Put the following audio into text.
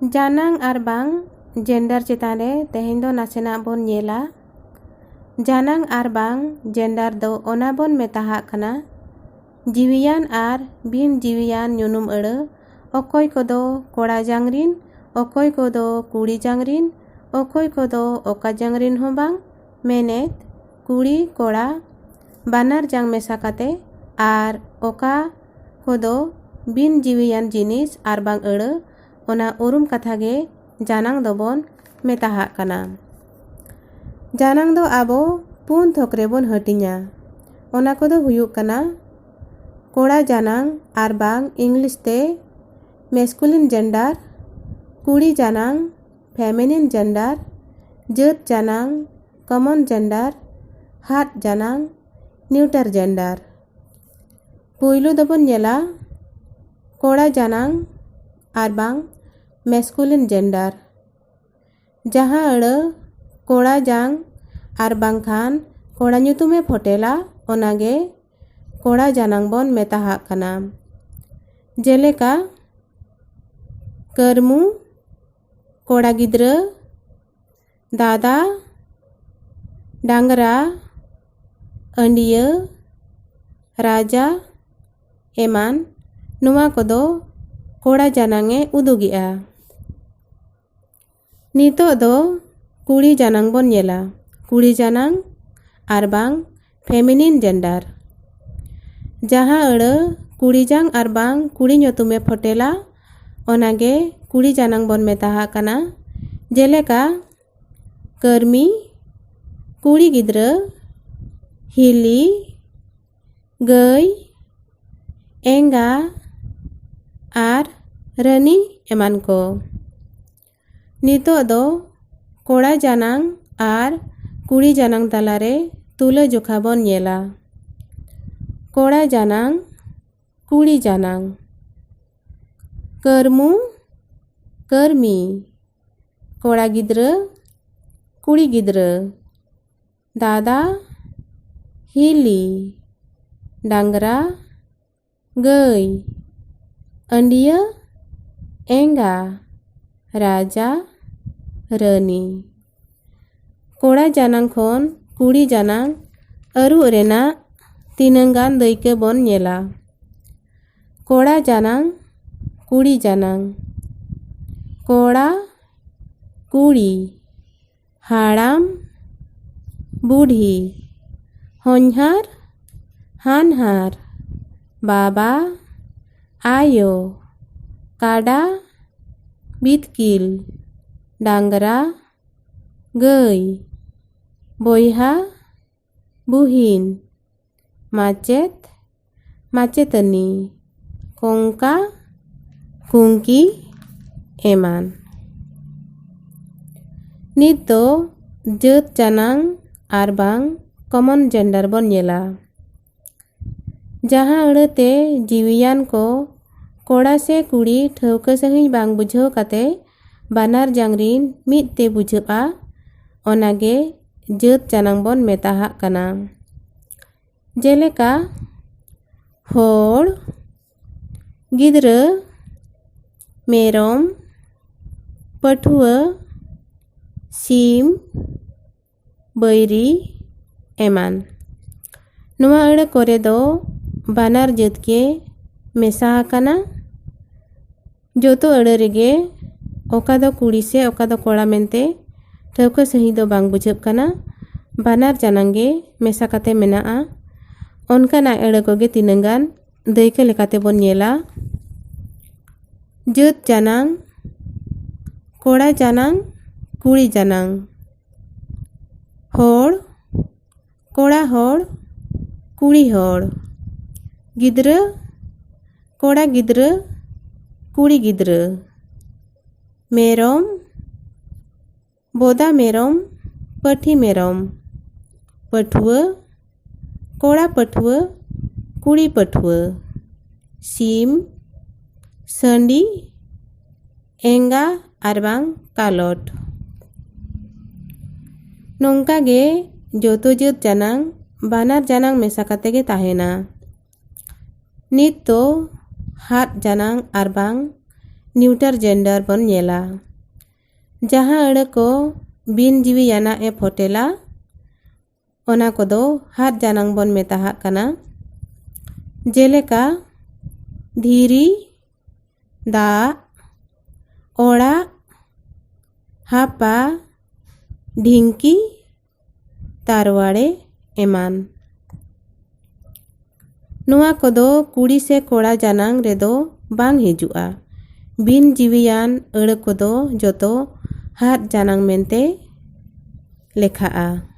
जानang arbang gender चेतान रे तेहें दो नासेना bone नेला जानang arbang gender दो ओना बोन मेताहा कना जीवियान आर बिन जीवियान ᱧᱩᱱᱩᱢ अड़ अकोय कोदो कोड़ा जांगरिन अकोय कोदो कुड़ी जांगरिन अकोय कोदो ओका जांगरिन हो बांग मेनेत कुड़ी कोड़ा बानार जांग मेसा काते आर ओका कोदो बिन जीवियान जिनिस आर बांग अड़ ओना उरुम कथा गे जानang दोबोन मेताहा कना। जानang दो आबो पुन थोकरे बोन हटिnya ओना कोदो हुयुक कना कोड़ा जानang आर बांग इंग्लिश ते मैस्कुलिन जेंडर कुड़ी जानang फेमिनिन जेंडर जत जानang कॉमन जेंडर हाट जानang न्यूटर जेंडर पुइलु दोबोन नेला कोड़ा जानang आर बांग मैस्कुलिन जेंडर जहाँ अड़ कोड़ा जांग आर बांग खान कोड़ा ᱧᱩᱛᱩᱢে फोटेला ओनागे कोड़ा जानang बोन मेताहा कना जेलेका करमु कोड़ा गिद्रा दादा डांगरा अंडिया राजा एमान नुआ कोदो कोड़ा जानंगे उदुगिया नितो दो कुड़ी जानang बोन नेला कुड़ी जानang आर बांग फेमिनिन जेंडर जहाँ अड़ कुड़ी जांग आर बांग कुड़ी ᱧᱩᱛᱩᱢে फोटेला ओनागे कुड़ी जानang बोन मेताहा कना जेलेका कर्मी कुड़ी गिद्रा हिली गई एंगा आर रानी एमान को नितो दो कोड़ा जानang आर कुड़ी जानang तलारे तुला जोखा बोन नेला कोड़ा जानang कुड़ी जानang करमु कर्मी कोड़ा गिद्रा कुड़ी गिद्रा दादा हिली डांगरा गई अंडिया एंगा राजा रानी कोड़ा जानang खोन कुड़ी जानang अरु रेना तीनंगान दईके बोन नेला कोड़ा जानang कुड़ी जानang कोड़ा कुड़ी हाड़ाम बूढ़ी होनहार हानहार बाबा आयो काडा बितकिल डांगरा गई बोयहा बुहिन माचेत माचेतनी कोंका कुंकी एमान नित दो जत जानang आर बांग कॉमन जेंडर बोन नेला जहाँ अड़ते जीवियान को कोड़ा से कुड़ी ठौका सही बांग बुझो काते बानार जांगरिन मित ते बुझा ओनागे जत जानang बोन मेताहा कना जेलेका होड़ गिद्रा मेरोम पठुआ सीम बैरी एमान नुआ अड़ कोरे दो बानार जत के मेसा कना जोतो अड़ रेगे ओका दो कुड़ी से ओका दो कोड़ा मेनते ठौका सही दो बांग बुझब कना बानार जानंगे मेसा काते मेनाआ ओनका ना अड़ कोगे तीनंगान दईके लेकाते बोन नेला जत जानang कोड़ा जानang कुड़ी जानang होड़ कोड़ा होड़ कुड़ी होड़ गिद्रा कोड़ा गिद्रा कुड़ी गिद्रा मेरोम बोदा मेरोम पठी मेरोम पठुआ कोड़ा पठुआ कुड़ी पठुआ सीम संडी एंगा आरबांग कालोट नोंका गे जोतो जत जानang बानार जानang मेसा काते गे ताहेना नित तो हाट जानang आर बांग न्यूटर जेंडर बन नेला। जहाँ अड़ को बिन जीवियाना ए फोटेला ओना कोदो हाथ जानांग बन मेताहा कना। जेलेका धीरी, दाग, ओड़ा, हापा, ढिंकी, तारवाड़े एमान। नुआ कोदो कुड़ी से कोड़ा जानांग रेदो बांग हिजुआ। बिन जीवियान अड़ कोदो जोतो हाथ जानांग मेंते लेखाआ।